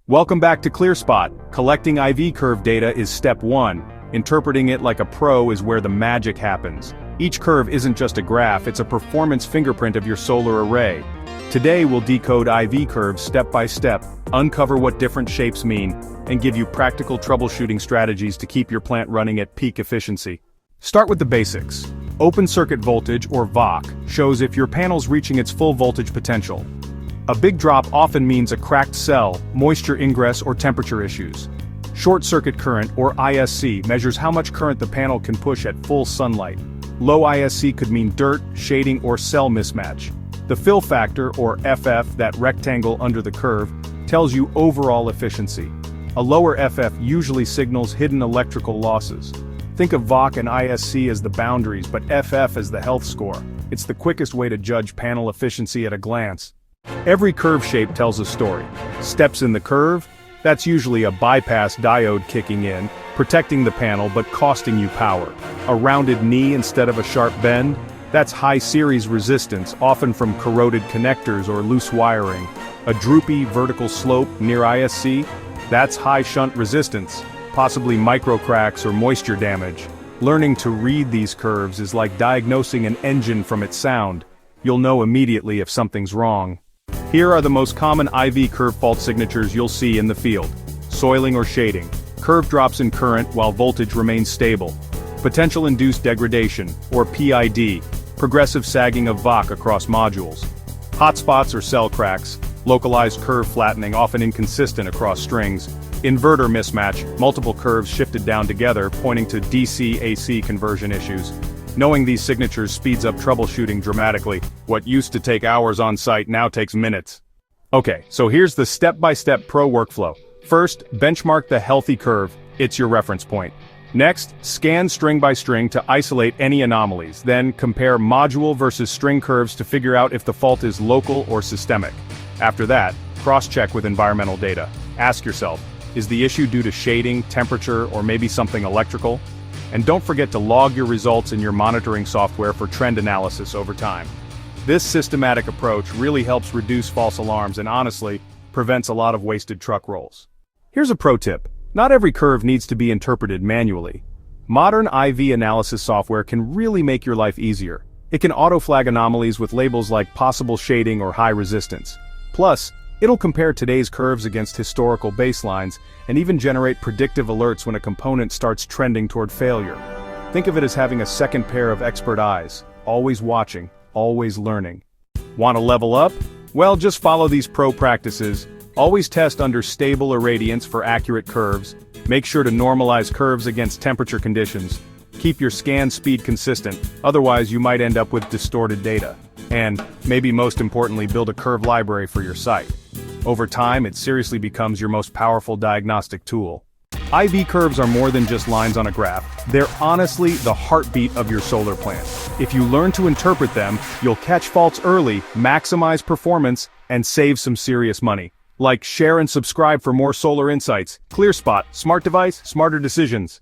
Welcome back to ClearSpot. Collecting IV curve data is step 1. Interpreting it like a pro is where the magic happens. Each curve isn't just a graph, it's a performance fingerprint of your solar array. Today we'll decode IV curves step by step, uncover what different shapes mean, and give you practical troubleshooting strategies to keep your plant running at peak efficiency. Start with the basics. Open circuit voltage, or VOC, shows if your panel's reaching its full voltage potential. A big drop often means a cracked cell, moisture ingress, or temperature issues. Short circuit current, or ISC, measures how much current the panel can push at full sunlight. Low ISC could mean dirt, shading, or cell mismatch. The fill factor, or FF, that rectangle under the curve, tells you overall efficiency. A lower FF usually signals hidden electrical losses. Think of VOC and ISC as the boundaries, but FF as the health score. It's the quickest way to judge panel efficiency at a glance. Every curve shape tells a story. Steps in the curve? That's usually a bypass diode kicking in, protecting the panel but costing you power. A rounded knee instead of a sharp bend? That's high series resistance, often from corroded connectors or loose wiring. A droopy vertical slope near ISC? That's high shunt resistance, possibly micro cracks or moisture damage. Learning to read these curves is like diagnosing an engine from its sound. You'll know immediately if something's wrong. Here are the most common IV curve fault signatures you'll see in the field. Soiling or shading. Curve drops in current while voltage remains stable. Potential induced degradation, or PID. Progressive sagging of VOC across modules. Hotspots or cell cracks. Localized curve flattening, often inconsistent across strings. Inverter mismatch, multiple curves shifted down together, pointing to DC-AC conversion issues. Knowing these signatures speeds up troubleshooting dramatically. What used to take hours on site now takes minutes. Okay, so here's the step-by-step pro workflow. First, benchmark the healthy curve. It's your reference point. Next, scan string by string to isolate any anomalies. Then, compare module versus string curves to figure out if the fault is local or systemic. After that, cross-check with environmental data. Ask yourself, is the issue due to shading, temperature, or maybe something electrical? And don't forget to log your results in your monitoring software for trend analysis over time. This systematic approach really helps reduce false alarms and honestly, prevents a lot of wasted truck rolls. Here's a pro tip. Not every curve needs to be interpreted manually. Modern IV analysis software can really make your life easier. It can auto-flag anomalies with labels like possible shading or high resistance. Plus, it'll compare today's curves against historical baselines and even generate predictive alerts when a component starts trending toward failure. Think of it as having a second pair of expert eyes, always watching, always learning. Want to level up? Well, just follow these pro practices. Always test under stable irradiance for accurate curves. Make sure to normalize curves against temperature conditions. Keep your scan speed consistent, otherwise you might end up with distorted data. And, maybe most importantly, build a curve library for your site. Over time, it seriously becomes your most powerful diagnostic tool. IV curves are more than just lines on a graph. They're honestly the heartbeat of your solar plant. If you learn to interpret them, you'll catch faults early, maximize performance, and save some serious money. Like, share and subscribe for more solar insights. ClearSpot, smart device, smarter decisions.